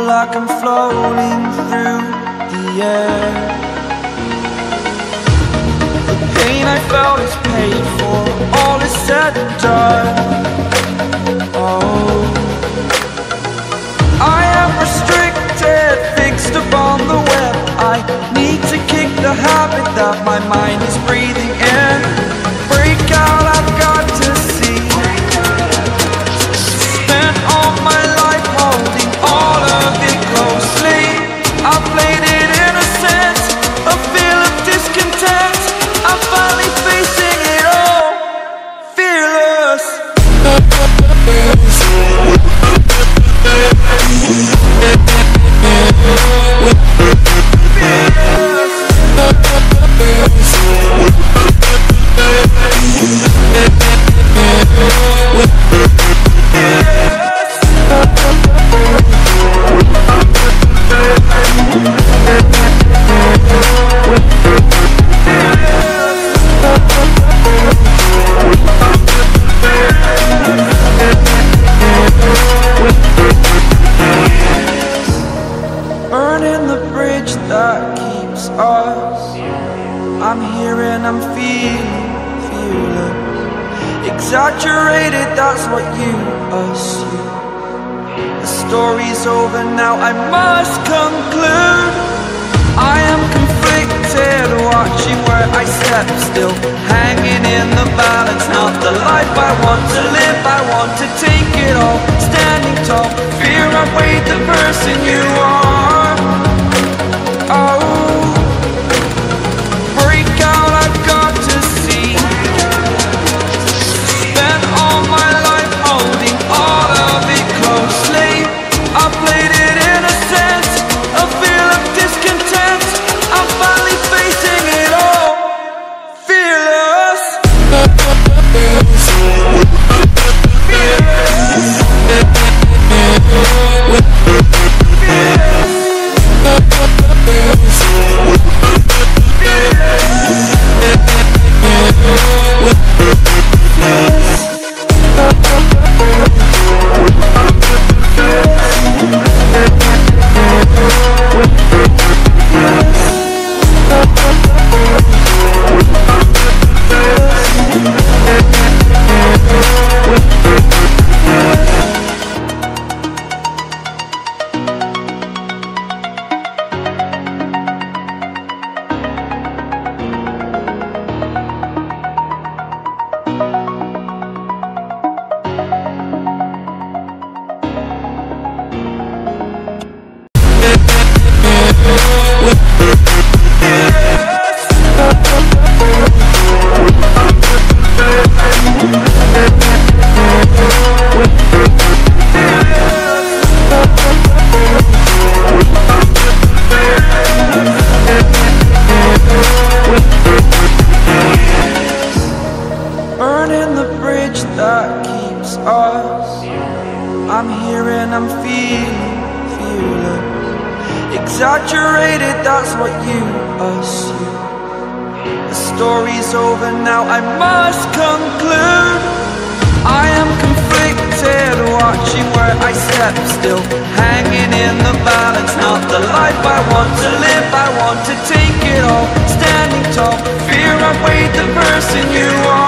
like I'm floating through the air. The pain I felt is paid for, all is said and done. Oh, I am restricted, fixed upon the web. I need to kick the habit that my mind is breathing in. Break out, I've got to see. Spent all my life holding all of it closely. I played it innocent, a feel of discontent. I'm finally facing it all, fearless. Burning the bridge that keeps us. I'm here and I'm feeling fearless. Exaggerated, that's what you assume. The story's over now, I must conclude. I am conflicted, watching where I step still, hanging in the balance. Not the life I want to live, I want to take it all. Standing tall, fear outweighed the person you are. Oh, break out, I've got to see. Spent all my life holding all of it closely. I played it innocent, a feel of discontent. I'm finally facing it all, fearless. Burning the bridge that keeps us. I'm here and I'm feeling fearless. Exaggerated, that's what you assume. The story's over now, I must conclude. I am conflicted, watching where I step still, hanging in the balance. Not the life I want to live, I want to take it all. Standing tall, fear outweighed the person you are.